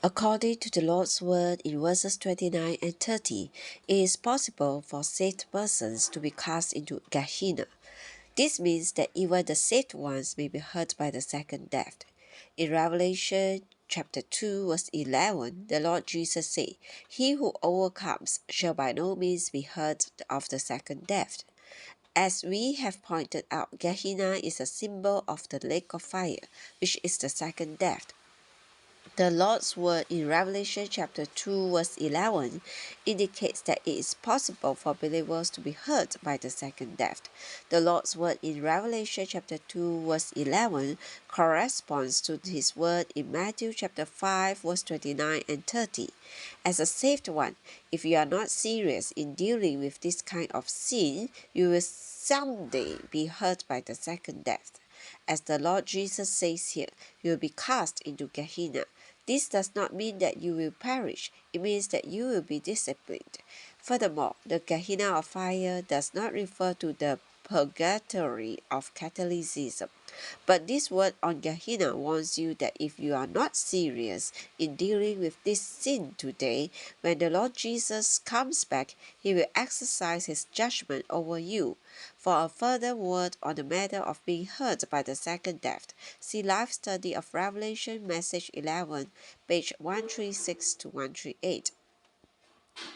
According to the Lord's word in verses 29 and 30, it is possible for saved persons to be cast into Gehenna. This means that even the saved ones may be hurt by the second death. In Revelation chapter 2 verse 11, the Lord Jesus said, "He who overcomes shall by no means be hurt of the second death." As we have pointed out, Gehenna is a symbol of the lake of fire, which is the second death. The Lord's word in Revelation chapter 2 verse 11 indicates that it is possible for believers to be hurt by the second death. The Lord's word in Revelation chapter 2 verse 11 corresponds to his word in Matthew chapter 5 verse 29 and 30. As a saved one, if you are not serious in dealing with this kind of sin, you will someday be hurt by the second death. As the Lord Jesus says here, you will be cast into Gehenna. This does not mean that you will perish. It means that you will be disciplined. Furthermore, the Gehenna of fire does not refer to the purgatory of Catholicism. But this word on Gehenna warns you that if you are not serious in dealing with this sin today, when the Lord Jesus comes back, he will exercise his judgment over you. For a further word on the matter of being hurt by the second death, see Life Study of Revelation Message 11, page 136 to 138.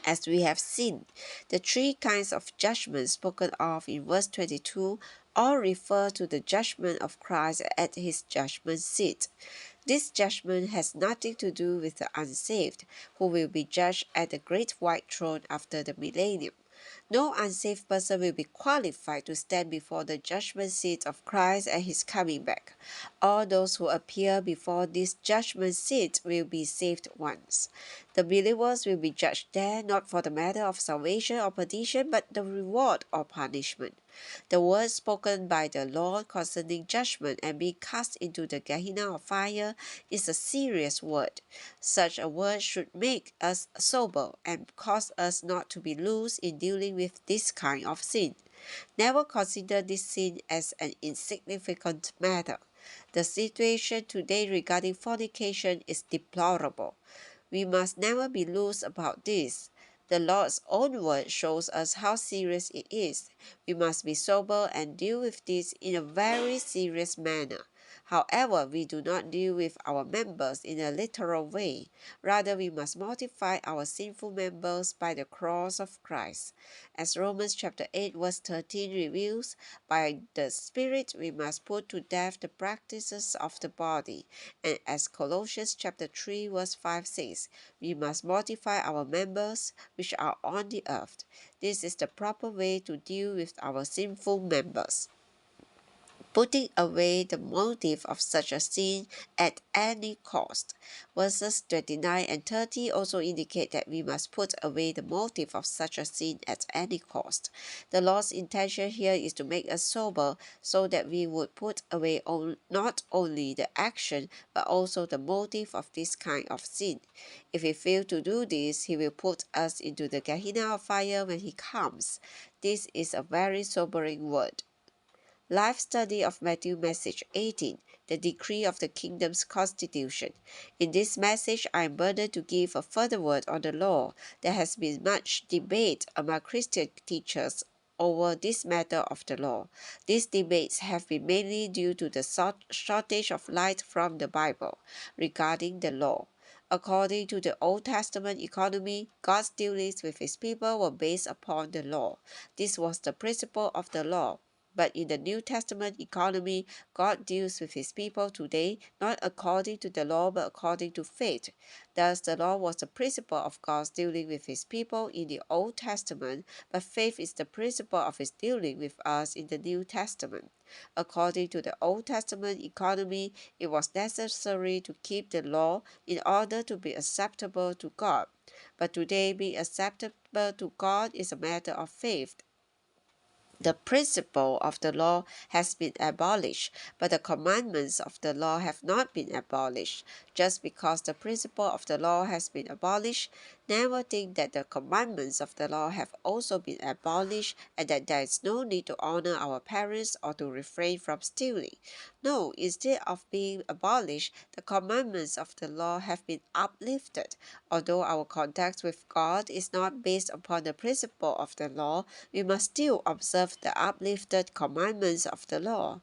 As we have seen, the three kinds of judgment spoken of in verse 22 all refer to the judgment of Christ at his judgment seat. This judgment has nothing to do with the unsaved, who will be judged at the great white throne after the millennium. No unsaved person will be qualified to stand before the judgment seat of Christ at his coming back. All those who appear before this judgment seat will be saved ones. The believers will be judged there not for the matter of salvation or perdition, but the reward or punishment. The word spoken by the Lord concerning judgment and being cast into the Gehenna of fire is a serious word. Such a word should make us sober and cause us not to be loose in dealing with this kind of sin. Never consider this sin as an insignificant matter. The situation today regarding fornication is deplorable. We must never be loose about this. The Lord's own word shows us how serious it is. We must be sober and deal with this in a very serious manner. However, we do not deal with our members in a literal way. Rather, we must mortify our sinful members by the cross of Christ. As Romans chapter 8 verse 13 reveals, by the Spirit we must put to death the practices of the body. And as Colossians chapter 3 verse 5 says, we must mortify our members which are on the earth. This is the proper way to deal with our sinful members. Putting away the motive of such a sin at any cost. Verses 29 and 30 also indicate that we must put away the motive of such a sin at any cost. The Lord's intention here is to make us sober so that we would put away not only the action but also the motive of this kind of sin. If we fail to do this, he will put us into the Gehenna of fire when he comes. This is a very sobering word. Life Study of Matthew Message 18, the Decree of the Kingdom's Constitution. In this message, I am burdened to give a further word on the law. There has been much debate among Christian teachers over this matter of the law. These debates have been mainly due to the shortage of light from the Bible regarding the law. According to the Old Testament economy, God's dealings with his people were based upon the law. This was the principle of the law. But in the New Testament economy, God deals with his people today not according to the law but according to faith. Thus, the law was the principle of God's dealing with his people in the Old Testament, but faith is the principle of his dealing with us in the New Testament. According to the Old Testament economy, it was necessary to keep the law in order to be acceptable to God. But today, being acceptable to God is a matter of faith. The principle of the law has been abolished, but the commandments of the law have not been abolished. Just because the principle of the law has been abolished Never think that the commandments of the law have also been abolished and that there is no need to honor our parents or to refrain from stealing. No, instead of being abolished, the commandments of the law have been uplifted. Although our contact with God is not based upon the principle of the law, we must still observe the uplifted commandments of the law.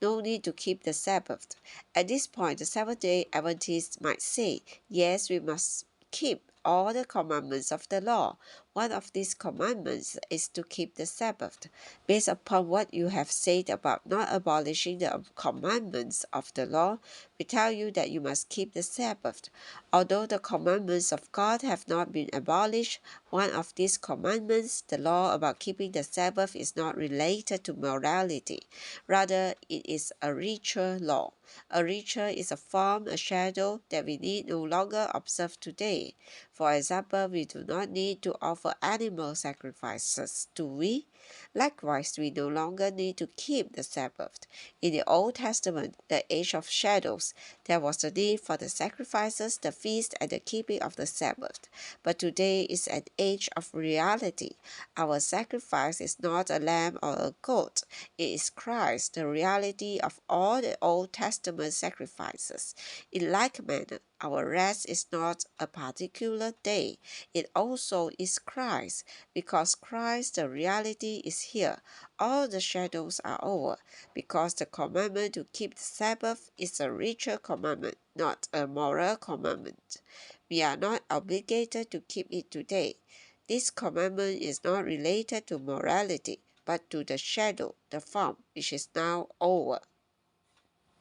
No need to keep the Sabbath. At this point, the Seventh-day Adventists might say, yes, we must keep all the commandments of the law. One of these commandments is to keep the Sabbath. Based upon what you have said about not abolishing the commandments of the law, we tell you that you must keep the Sabbath. Although the commandments of God have not been abolished, one of these commandments, the law about keeping the Sabbath, is not related to morality. Rather, it is a ritual law. A ritual is a form, a shadow that we need no longer observe today. For example, we do not need to offer animal sacrifices, do we? Likewise, we no longer need to keep the Sabbath. In the Old Testament, the age of shadows, there was a need for the sacrifices, the feast, and the keeping of the Sabbath. But today is an age of reality. Our sacrifice is not a lamb or a goat. It is Christ, the reality of all the Old Testament sacrifices. In like manner, our rest is not a particular day. It also is Christ. Because Christ, the reality, is here. All the shadows are over. Because the commandment to keep the Sabbath is a ritual commandment, not a moral commandment. We are not obligated to keep it today. This commandment is not related to morality, but to the shadow, the form, which is now over.